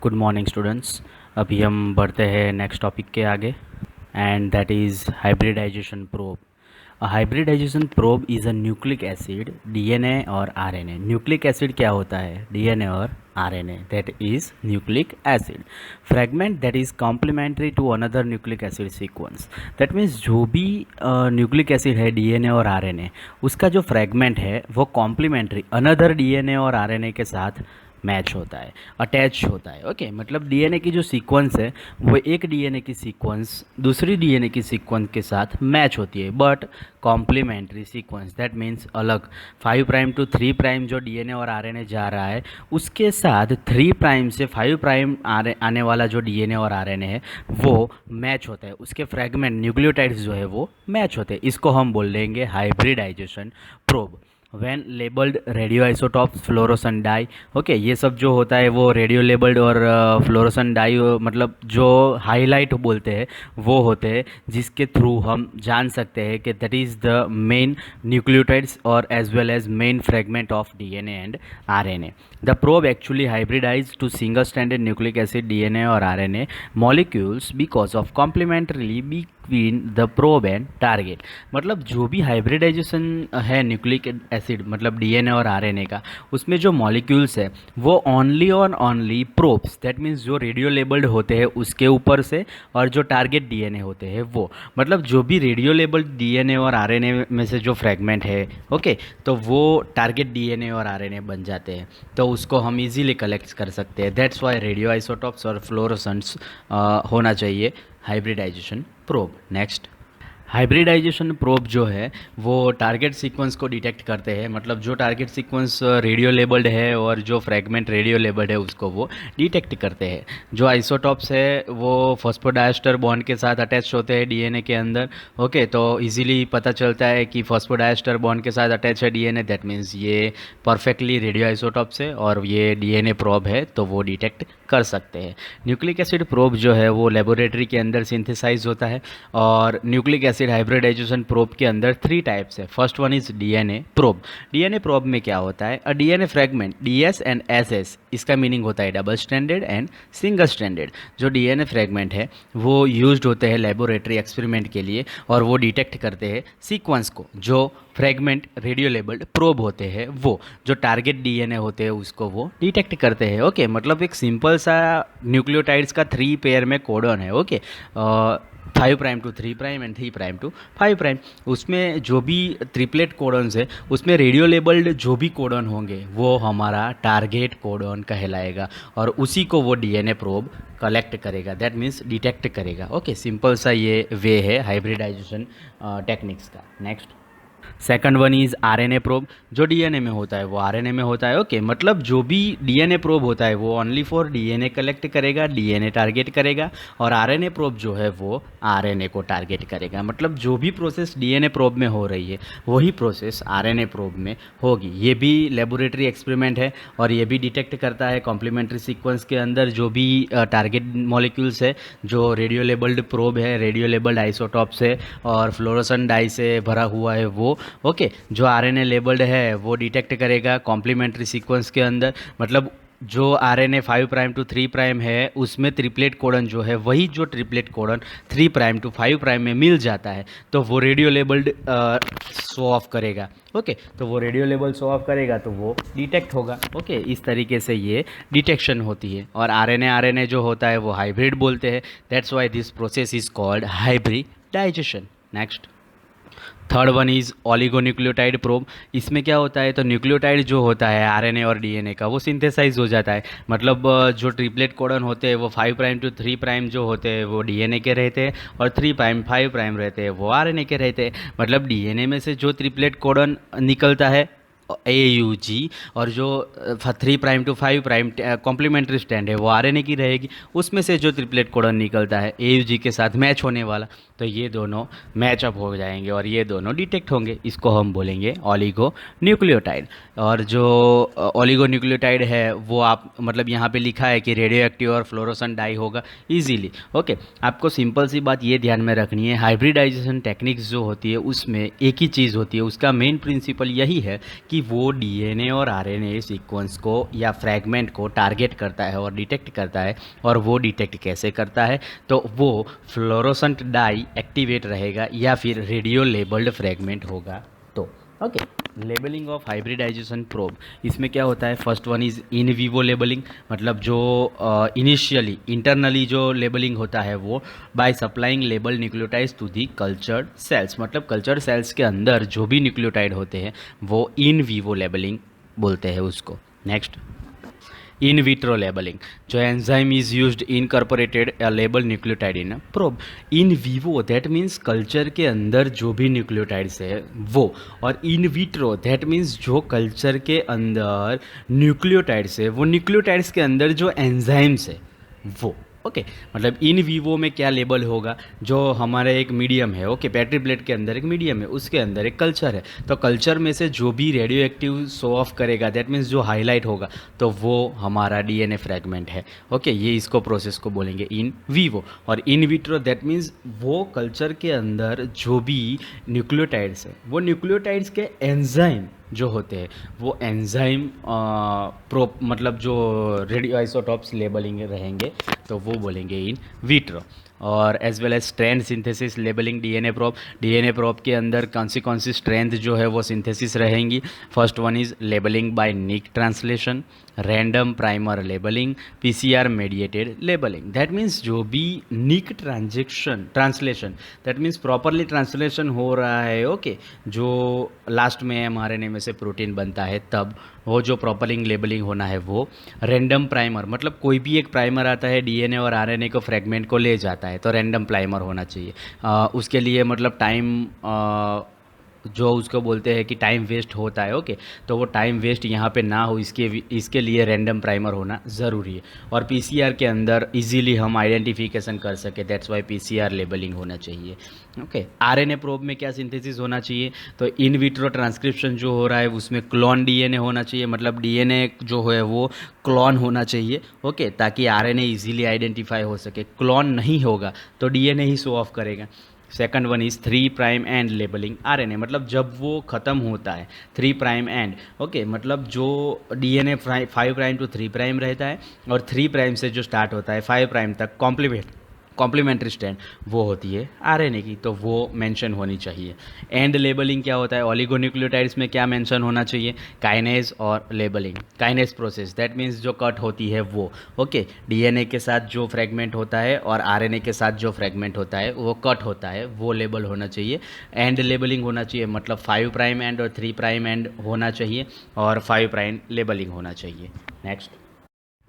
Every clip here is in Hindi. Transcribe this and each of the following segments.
Good morning students. अभी हम बढ़ते हैं नेक्स्ट टॉपिक के आगे and that is hybridization probe. A hybridization probe is a nucleic acid DNA और आरएनए। न्यूक्लिक एसिड क्या होता है? डीएनए और RNA, that is nucleic acid fragment that is complementary to another nucleic acid sequence. That means जो भी न्यूक्लिक एसिड है डीएनए और आरएनए, उसका जो फ्रैगमेंट है वो कॉम्प्लीमेंट्री अनदर डीएनए और आरएनए के साथ मैच होता है, अटैच होता है। ओके, मतलब डीएनए की जो सीक्वेंस है वो एक डीएनए की सीक्वेंस दूसरी डीएनए की सीक्वेंस के साथ मैच होती है, but complementary sequence, that means अलग 5 प्राइम टू 3 प्राइम जो डीएनए और आरएनए जा रहा है उसके साथ 3 प्राइम से 5 प्राइम आने वाला जो डीएनए और आरएनए है वो मैच होता है, उसके फ्रैगमेंट न्यूक्लियोटाइड्स जो है वो मैच होते हैं। इसको हम बोल देंगे hybridization probe. When labelled radio isotopes fluorescein dye. Okay, ये सब जो होता है वो रेडियो लेबल्ड और फ्लोरोसन डाई मतलब जो हाईलाइट बोलते हैं वो होते हैं, जिसके थ्रू हम जान सकते हैं कि that is the main nucleotides और as well as main fragment of DNA and RNA. The probe actually hybridize to single standard nucleic acid DNA और RNA molecules because of complementarily between the probe and target. मतलब जो भी हाइब्रिडाइजेशन है न्यूक्लिक एसिड मतलब डीएनए और आरएनए का, उसमें जो मॉलिक्यूल्स है वो ओनली और ओनली प्रोब्स, दैट मीन्स जो रेडियो लेबल्ड होते हैं उसके ऊपर से, और जो टारगेट डीएनए होते हैं वो, मतलब जो भी रेडियो लेबल्ड डीएनए और आरएनए में से जो फ्रेगमेंट है, ओके, तो वो टारगेट डीएनए और आरएनए बन जाते हैं, तो उसको हम इजीली कलेक्ट कर सकते हैं। दैट्स वाई रेडियो आइसोटॉप्स और फ्लोरोसेंट्स होना चाहिए hybridization probe. Next, hybridization probe जो है वो टारगेट सीक्वेंस को डिटेक्ट करते हैं, मतलब जो टारगेट सीक्वेंस रेडियो लेबल्ड है और जो फ्रैगमेंट रेडियो लेबल्ड है उसको वो डिटेक्ट करते हैं। जो आइसोटॉप्स है वो फॉस्फोडाइस्टर बॉन्ड के साथ अटैच होते हैं डीएनए के अंदर। ओके, तो इजीली पता चलता है कि फॉस्फोडाइस्टर बॉन्ड के साथ अटैच है डीएनए, दैट मीन्स ये परफेक्टली रेडियो आइसोटॉप्स है और ये डीएनए प्रोब है, तो वो डिटेक्ट कर सकते हैं। न्यूक्लिक एसिड प्रोब जो है वो लेबोरेटरी के अंदर सिंथेसाइज होता है, और न्यूक्लिक एसिड हाइब्रिडाइजेशन प्रोब के अंदर 3 टाइप्स है। First one is DNA probe. DNA probe में क्या होता है? अ DNA fragment DS and SS, इसका मीनिंग होता है double standard and single standard. जो डीएनए फ्रैगमेंट है वो यूज्ड होते हैं लेबोरेटरी एक्सपेरिमेंट के लिए, और वो डिटेक्ट करते हैं सीक्वेंस को। जो फ्रैगमेंट रेडियो लेबल्ड प्रोब होते हैं वो जो टारगेट डीएनए होते हैं उसको वो डिटेक्ट करते हैं। ओके, मतलब एक सिंपल सा न्यूक्लियोटाइड्स का 3 पेयर में कोडन है। Okay, 5 prime to 3 prime and 3 prime to 5 prime. उसमें जो भी ट्रिपलेट कोडन्स है उसमें रेडियो लेबल्ड जो भी कोडन होंगे वो हमारा टारगेट कोडन कहलाएगा, और उसी को वो डीएनए प्रोब कलेक्ट करेगा, दैट मीन्स डिटेक्ट करेगा। ओके, सिंपल सा ये वे है हाइब्रिडाइजेशन टेक्निक्स का। Next, second one is RNA probe. जो डीएनए में होता है वो आरएनए में होता है। ओके, मतलब जो भी डीएनए प्रोब होता है वो ओनली फॉर डीएनए कलेक्ट करेगा, डीएनए टारगेट करेगा, और आरएनए प्रोब जो है वो आरएनए को टारगेट करेगा। मतलब जो भी प्रोसेस डीएनए प्रोब में हो रही है वही प्रोसेस आरएनए प्रोब में होगी। ये भी लेबोरेटरी एक्सपेरिमेंट है, और ये भी डिटेक्ट करता है कॉम्प्लीमेंट्री सीक्वेंस के अंदर जो भी टारगेट मॉलिक्यूल्स है, जो रेडियो लेबल्ड प्रोब है, रेडियो लेबल्ड आइसोटॉप्स है और फ्लोरोसन डाई से भरा हुआ है वो। ओके, जो आरएनए लेबल्ड है वो डिटेक्ट करेगा कॉम्प्लीमेंट्री सीक्वेंस के अंदर, मतलब जो आरएनए 5 प्राइम टू 3 प्राइम है उसमें ट्रिपलेट कोडन जो है वही जो triplet codon 3 prime to 5 prime में मिल जाता है, तो वो रेडियो लेबल्ड शो ऑफ करेगा। ओके, तो वो रेडियो लेबल शो ऑफ करेगा तो वो डिटेक्ट होगा। ओके, इस तरीके से ये डिटेक्शन होती है, और आरएनए जो होता है वो हाइब्रिड बोलते हैं। That's why this process is called hybridization. Next, third one is oligonucleotide probe. इसमें क्या होता है? तो न्यूक्लियोटाइड जो होता है आरएनए और डीएनए का वो सिंथेसाइज हो जाता है, मतलब जो ट्रिपलेट कोडन होते हैं वो 5 प्राइम टू 3 प्राइम जो होते हैं वो डीएनए के रहते हैं, और 3 प्राइम 5 प्राइम रहते हैं वो आरएनए के रहते हैं। मतलब डीएनए में से जो ट्रिपलेट कोडन निकलता है AUG, और जो 3 prime to 5 prime complementary stand है वो आरएनए की रहेगी। उसमें से जो ट्रिपलेट कोडन निकलता है AUG के साथ मैच होने वाला, तो ये दोनों मैचअप हो जाएंगे और ये दोनों डिटेक्ट होंगे। इसको हम बोलेंगे ऑलिगो न्यूक्लियोटाइड। और जो ऑलिगो न्यूक्लियोटाइड है वो आप मतलब यहाँ पे लिखा है कि रेडियो एक्टिव और फ्लोरोसन डाई होगा इजीली। ओके, आपको सिंपल सी बात ये ध्यान में रखनी है, हाइब्रिडाइजेशन टेक्निक्स जो होती है उसमें एक ही चीज़ होती है, उसका मेन प्रिंसिपल यही है कि कि वो डीएनए और आरएनए सीक्वेंस को या फ्रैगमेंट को टारगेट करता है और डिटेक्ट करता है। और वो डिटेक्ट कैसे करता है, तो वो फ्लोरोसेंट डाई एक्टिवेट रहेगा या फिर रेडियो लेबल्ड फ्रैगमेंट होगा। तो okay, labelling of hybridization probe, इसमें क्या होता है, first one is in vivo labelling, मतलब जो इनिशियली इंटरनली जो लेबलिंग होता है वो by supplying label nucleotides to the cultured cells, मतलब कल्चर्ड सेल्स के अंदर जो भी न्यूक्लियोटाइड होते हैं वो इन विवो लेबलिंग बोलते हैं उसको। नेक्स्ट, इन विट्रो लेबलिंग, जो enzyme is used incorporated a label nucleotide in probe. In vivo that means culture के अंदर जो भी न्यूक्लियोटाइड्स है वो, और इन विट्रो दैट मीन्स जो कल्चर के अंदर न्यूक्लियोटाइड्स है वो न्यूक्लियोटाइड्स के अंदर जो एंजाइम्स है वो। ओके, मतलब इन विवो में क्या लेबल होगा, जो हमारे एक मीडियम है, ओके, पेट्री प्लेट के अंदर एक मीडियम है, उसके अंदर एक कल्चर है, तो कल्चर में से जो भी रेडियो एक्टिव शो ऑफ करेगा दैट मीन्स जो हाईलाइट होगा तो वो हमारा डीएनए फ्रैगमेंट है। ओके, ये इसको प्रोसेस को बोलेंगे इन विवो। और इन विट्रो दैट मीन्स वो कल्चर के अंदर जो भी न्यूक्लियोटाइड्स है वो न्यूक्लियोटाइड्स के एंजाइम जो होते हैं वो एंजाइम मतलब जो रेडियो आइसोटॉप्स लेबलिंग रहेंगे तो वो बोलेंगे इन विट्रो। और as well as strand synthesis labelling DNA probe के अंदर कौन सी स्ट्रेंथ जो है वो सिंथेसिस रहेंगी। First one is labelling by nick translation, random primer labelling, PCR mediated labelling. That means जो भी nick translation that means properly translation हो रहा है, ओके, जो लास्ट में एमआरएनए में से प्रोटीन बनता है तब वो जो प्रॉपरली लेबलिंग होना है वो। रैंडम प्राइमर, मतलब कोई भी एक प्राइमर आता है डीएनए और आरएनए को फ्रेगमेंट को ले जाता है तो रैंडम प्राइमर होना चाहिए। उसके लिए मतलब टाइम जो उसको बोलते हैं कि टाइम वेस्ट होता है, ओके, तो वो टाइम वेस्ट यहाँ पे ना हो इसके लिए रैंडम प्राइमर होना ज़रूरी है। और पीसीआर के अंदर इजीली हम आइडेंटिफिकेशन कर सके, दैट्स वाई पीसीआर लेबलिंग होना चाहिए। ओके, आरएनए प्रोब में क्या सिंथेसिस होना चाहिए, तो इन विट्रो ट्रांसक्रिप्शन जो हो रहा है उसमें क्लोन डीएनए होना चाहिए, मतलब डीएनए जो है वो क्लोन होना चाहिए, ओके, ताकि आरएनए इजीली आइडेंटिफाई हो सके। क्लोन नहीं होगा तो डीएनए ही शो ऑफ करेगा। Second one is 3' and labelling RNA, मतलब जब वो ख़त्म होता है 3' एंड, ओके, मतलब जो डीएनए 5' टू 3' रहता है और 3' से जो स्टार्ट होता है 5' तक कॉम्प्लीमेंट्री स्ट्रैंड वो होती है आरएनए की, तो वो मेंशन होनी चाहिए। एंड लेबलिंग क्या होता है, ओलिगोन्यूक्लियोटाइड्स में क्या मेंशन होना चाहिए, काइनेज और labelling. Kinase process that means जो कट होती है वो, ओके, डीएनए के साथ जो फ्रेगमेंट होता है और आरएनए के साथ जो फ्रेगमेंट होता है वो कट होता है, वो लेबल होना चाहिए। एंड लेबलिंग होना चाहिए, मतलब 5' एंड और 3' एंड होना चाहिए और 5' लेबलिंग होना चाहिए। Next,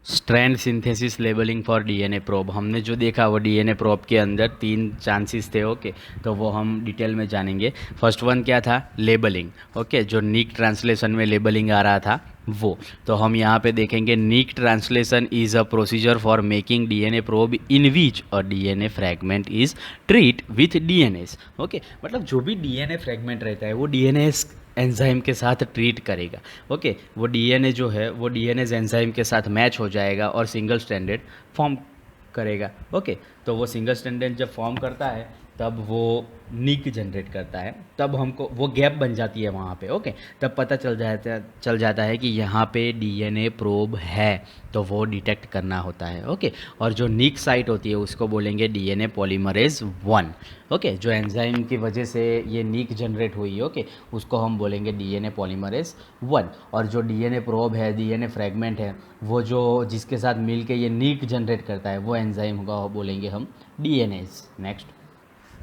strand synthesis labelling for DNA probe. हमने जो देखा वो डीएनए प्रोब के अंदर 3 चांसेस थे, ओके, तो वो हम डिटेल में जानेंगे। फर्स्ट वन क्या था, लेबलिंग, ओके, जो निक ट्रांसलेशन में लेबलिंग आ रहा था वो, तो हम यहाँ पे देखेंगे nick translation is a procedure for making DNA probe in which a DNA fragment is treat with DNase. Okay, मतलब जो भी डीएनए फ्रैगमेंट रहता है वो डीएनएस एंजाइम के साथ ट्रीट करेगा, ओके, वो डीएनए जो है वो डीएनए एंजाइम के साथ मैच हो जाएगा और सिंगल स्ट्रैंडेड फॉर्म करेगा, ओके, तो वो सिंगल स्ट्रैंडेड जब फॉर्म करता है तब वो निक जनरेट करता है, तब हमको वो गैप बन जाती है वहाँ पे, ओके, तब पता चल जाता है कि यहाँ पे डीएनए प्रोब है, तो वो डिटेक्ट करना होता है, ओके। और जो निक साइट होती है उसको बोलेंगे डीएनए पॉलीमरेज 1, ओके, जो एंजाइम की वजह से ये निक जनरेट हुई, ओके, उसको हम बोलेंगे डीएनए पॉलीमरेज 1। और जो डीएनए प्रोब है, डीएनए फ्रैगमेंट है, वो जो जिसके साथ मिल के ये निक जनरेट करता है वो एंजाइम होगा, बोलेंगे हम डीएनएज। नेक्स्ट,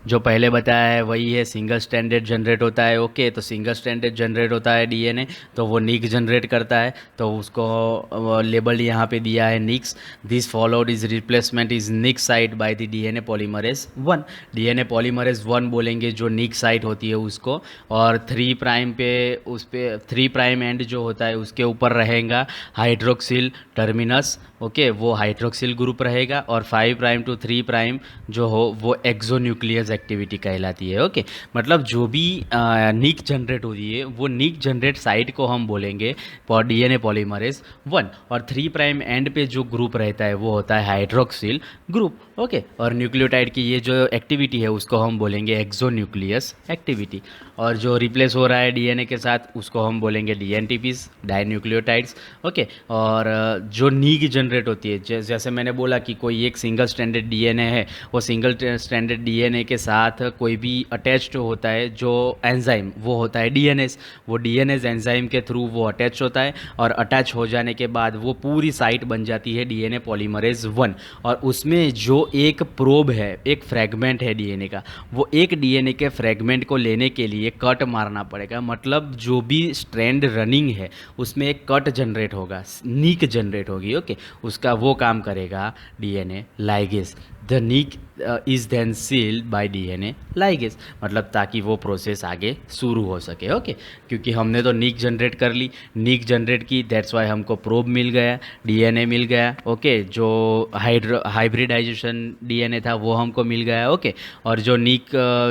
जो पहले बताया है वही है, सिंगल स्ट्रैंडेड जनरेट होता है, ओके, तो सिंगल स्ट्रैंडेड जनरेट होता है डीएनए, तो वो निक जनरेट करता है, तो उसको लेबल यहाँ पे दिया है nicks. This followed is replacement is nick site by the DNA polymerase 1। DNA polymerase 1 बोलेंगे जो निक साइट होती है उसको, और 3' पे उस पर 3' एंड जो होता है उसके ऊपर रहेगा हाइड्रोक्सिल टर्मिनस, ओके, वो हाइड्रोक्सिल ग्रुप रहेगा, और 5' टू 3' जो हो वो एक्सोन्यूक्लियस एक्टिविटी कहलाती है। ओके, मतलब जो भी निक जनरेट होती है वो निक जनरेट साइट को हम बोलेंगे डीएनए पॉलीमरेज 1, और 3 प्राइम एंड पे जो ग्रुप रहता है वो होता है हाइड्रोक्सिल ग्रुप। ओके, और न्यूक्लियोटाइड की ये जो एक्टिविटी है उसको हम बोलेंगे एक्सोन्यूक्लियस एक्टिविटी, और जो रिप्लेस हो रहा है डीएनए के साथ उसको हम बोलेंगे डीएनटीपीस, डाइन्यूक्लियोटाइड्स। ओके, और जो नीक जनरेट होती है, जैसे मैंने बोला कि कोई एक सिंगल स्ट्रैंडेड डीएनए है, वो सिंगल स्ट्रैंडेड डीएनए के साथ कोई भी अटैच्ड होता है जो एंजाइम, वो होता है डीएनएस। वो डीएनएस एंजाइम के थ्रू वो अटैच होता है, और अटैच हो जाने के बाद वो पूरी साइट बन जाती है डीएनए पॉलीमरेज 1, और उसमें जो एक प्रोब है, एक फ्रैगमेंट है डीएनए का, वो एक डीएनए के फ्रैगमेंट को लेने के लिए कट मारना पड़ेगा। मतलब जो भी स्ट्रैंड रनिंग है उसमें एक कट जनरेट होगा, नीक जनरेट होगी। ओके, उसका वो काम करेगा DNA ligase. The nick is then sealed by DNA ligase, मतलब ताकि वो प्रोसेस आगे शुरू हो सके। ओके, क्योंकि हमने तो नीक जनरेट कर ली, नीक जनरेट की, दैट्स वाई हमको प्रोब मिल गया, डीएनए मिल गया। ओके, जो हाइब्रिडाइजेशन डीएनए था वो हमको मिल गया। ओके, और जो नीक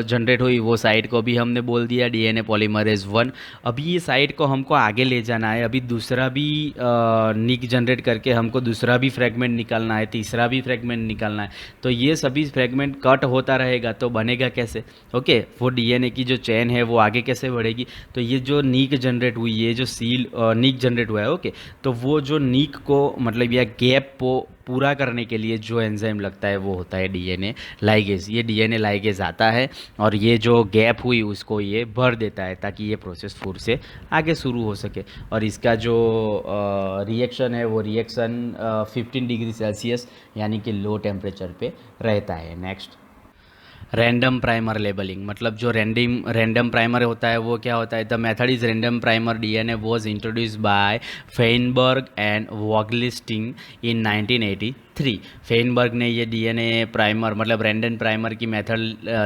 जनरेट हुई वो साइट को भी हमने बोल दिया डीएनए पॉलीमरेज 1। अभी ये साइट को हमको आगे ले जाना है, अभी दूसरा भी नीक जनरेट करके हमको दूसरा भी फ्रेगमेंट निकालना है, तीसरा भी फ्रेगमेंट निकालना है। तो ये सभी फ्रेगमेंट कट होता रहेगा तो बनेगा कैसे? ओके, वो डीएनए की जो चेन है वो आगे कैसे बढ़ेगी? तो ये जो नीक जनरेट हुई, ये जो सील नीक जनरेट हुआ है, ओके, तो वो जो नीक को मतलब या गैप को पूरा करने के लिए जो एंजाइम लगता है वो होता है डीएनए लाइगेज। ये डीएनए लाइगेज आता है और ये जो गैप हुई उसको ये भर देता है ताकि ये प्रोसेस फिर से आगे शुरू हो सके। और इसका जो रिएक्शन है वो रिएक्शन 15 डिग्री सेल्सियस यानी कि लो टेम्परेचर पे रहता है। नेक्स्ट, रैंडम प्राइमर लेबलिंग, मतलब जो रैंडम प्राइमर होता है वो क्या होता है? The method is random primer DNA was introduced by Feinberg and Vogelstein in 1983। Feinberg ने ये डीएनए प्राइमर मतलब रैंडम प्राइमर की मेथड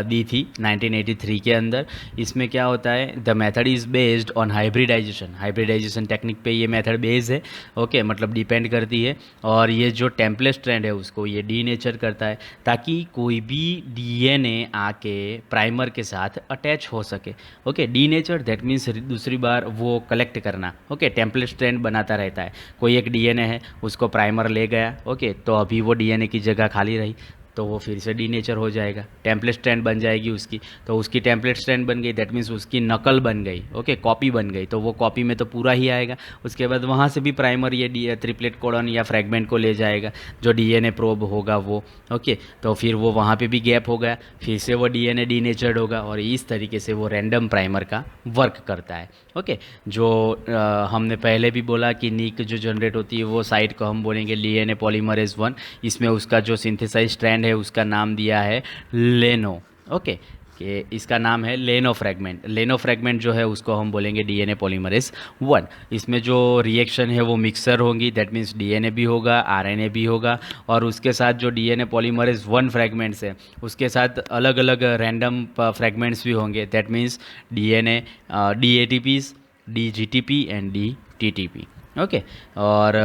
दी थी 1983 के अंदर। इसमें क्या होता है? The method is based on hybridization technique पे ये मेथड बेस्ड है। ओके, मतलब डिपेंड करती है, और ये जो टेम्पलेट स्ट्रैंड है उसको ये डीनेचर करता है ताकि कोई भी डीएनए आके प्राइमर के साथ अटैच हो सके। ओके, डीनेचर दैट मीन्स दूसरी बार वो कलेक्ट करना। ओके, टेम्पलेट स्ट्रैंड बनाता रहता है। कोई एक डीएनए है, उसको प्राइमर ले गया, ओके, तो अभी वो डीएनए की जगह खाली रही तो वो फिर से डीनेचर हो जाएगा, टेम्पलेट स्ट्रैंड बन जाएगी उसकी। तो उसकी टेम्पलेट स्ट्रैंड बन गई, दैट मीन्स उसकी नकल बन गई। ओके, कॉपी बन गई, तो वो कॉपी में तो पूरा ही आएगा। उसके बाद वहाँ से भी प्राइमर ये ट्रिपलेट कोडन या फ्रैगमेंट को ले जाएगा जो डीएनए प्रोब होगा वो। ओके, तो फिर वो वहाँ पे भी गैप हो गया, फिर से वो डीएनए डीनेचर्ड होगा, और इस तरीके से वो रैंडम प्राइमर का वर्क करता है। ओके, जो हमने पहले भी बोला कि नीक जो जनरेट होती है वो साइट को हम बोलेंगे डीएनए पॉलीमरेज 1। इसमें उसका जो सिंथेसाइज स्ट्रैंड है उसका नाम दिया है लेनो। ओके, कि इसका नाम है लेनो फ्रैगमेंट। लेनो फ्रैगमेंट जो है उसको हम बोलेंगे डीएनए पॉलीमरेज 1। इसमें जो रिएक्शन है वो मिक्सर होंगी, दैट मीन्स डीएनए भी होगा, आरएनए भी होगा, और उसके साथ जो डीएनए पॉलीमरेज 1 फ्रैगमेंट्स है उसके साथ अलग अलग रैंडम फ्रैगमेंट्स भी होंगे, that means DNA dATPs, dGTP and dTTP. Okay, और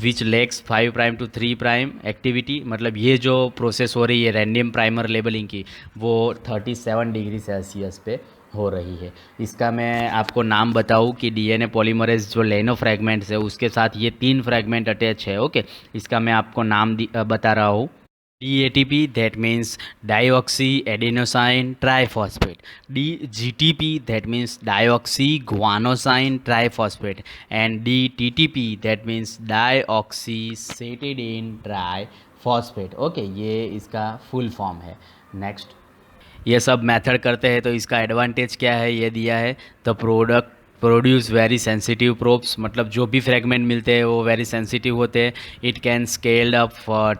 which lacks 5 prime to 3 prime activity, मतलब ये जो प्रोसेस हो रही है रैंडम प्राइमर लेबलिंग की वो 37 डिग्री सेल्सियस पे हो रही है। इसका मैं आपको नाम बताऊं कि डीएनए पॉलीमरेज जो लेनो फ्रैगमेंट्स है उसके साथ ये 3 फ्रैगमेंट अटैच है। ओके, इसका मैं आपको नाम बता रहा हूँ। DATP, that means dioxyadenosine triphosphate. DGTP, that means dioxyguanosine triphosphate. And DTTP, that means dioxycetidine triphosphate. Okay, ये इसका फुल फॉर्म है। नेक्स्ट, ये सब मेथड करते हैं तो इसका एडवांटेज क्या है ये दिया है। The product produce very sensitive probes, मतलब जो भी फ्रैगमेंट मिलते हैं वो वेरी सेंसिटिव होते हैं। It can scaled up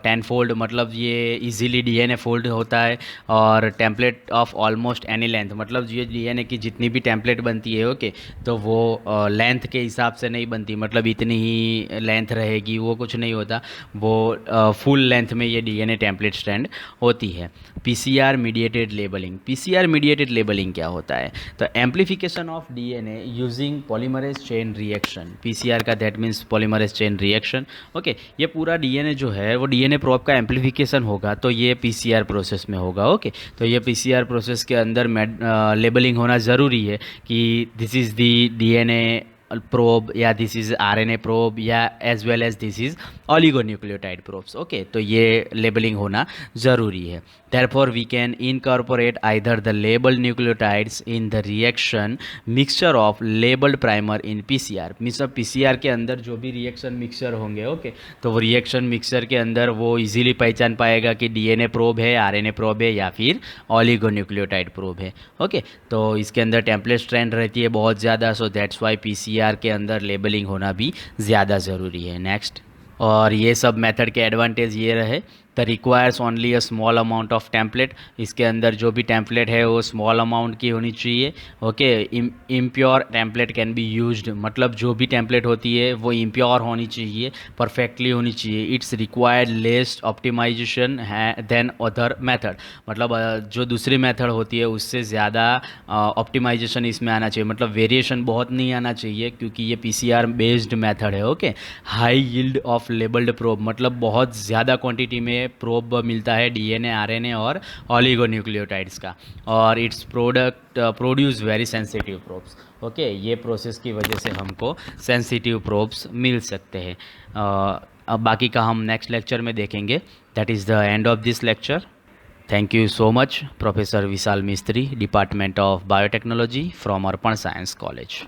10 fold, मतलब ये इजीली डीएनए फोल्ड होता है, और template of almost any length, मतलब ये डीएनए की जितनी भी टेम्पलेट बनती है ओके, तो वो लेंथ के हिसाब से नहीं बनती, मतलब इतनी ही लेंथ रहेगी वो कुछ नहीं होता, वो फुल लेंथ में ये डीएनए टेम्पलेट स्ट्रैंड होती है। PCR mediated labelling. PCR mediated labelling क्या होता है? तो amplification of DNA using polymerase chain reaction. PCR का that means polymerase chain reaction. Okay, ये पूरा डीएनए जो है वो डीएनए प्रोब का एम्प्लीफिकेशन होगा, तो ये पीसीआर प्रोसेस में होगा। ओके, तो ये पीसीआर प्रोसेस के अंदर लेबलिंग होना ज़रूरी है कि this is the DNA probe या दिस इज़ आरएनए प्रोब या as well as this is oligonucleotide probes. Okay, तो ये लेबलिंग होना ज़रूरी है। Therefore, we can incorporate either the labeled nucleotides in the reaction mixture of labeled primer in PCR। मतलब PCR के अंदर जो भी रिएक्शन मिक्सचर होंगे, ओके, तो वो रिएक्शन मिक्सचर के अंदर वो इजीली पहचान पाएगा कि डीएनए प्रोब है, आरएनए प्रोब है या फिर ऑलिगोन्यूक्लियोटाइड प्रोब है। ओके, तो इसके अंदर टेम्पलेट स्ट्रेंथ रहती है बहुत ज़्यादा, सो दैट्स वाई पीसीआर के अंदर लेबलिंग होना भी ज़्यादा ज़रूरी है। नेक्स्ट, और ये सब मेथड के एडवांटेज ये रहे, the requires only a small amount of template. इसके अंदर जो भी टेम्पलेट है वो स्मॉल अमाउंट की होनी चाहिए। Okay, impure template can be used, मतलब जो भी टेम्पलेट होती है वो इम्प्योर होनी चाहिए, परफेक्टली होनी चाहिए। इट्स रिक्वायर्ड लेस ऑप्टिमाइजेशन है देन अदर मेथड, मतलब जो दूसरी मेथड होती है उससे ज़्यादा ऑप्टिमाइजेशन इसमें आना चाहिए, मतलब वेरिएशन बहुत नहीं आना चाहिए क्योंकि ये पीसीआर बेस्ड मेथड है। Okay, high yield of labelled probe, मतलब बहुत ज़्यादा क्वांटिटी में प्रोब मिलता है डीएनए, आरएनए और ऑलिगोन्यूक्लियोटाइड्स का, और it's product produce very sensitive probes. Okay, ये प्रोसेस की वजह से हमको सेंसिटिव प्रोब्स मिल सकते हैं। अब बाकी का हम नेक्स्ट लेक्चर में देखेंगे। That is the end of this lecture. Thank you so much, professor Vishal Mistry, department of biotechnology from Arpan science college.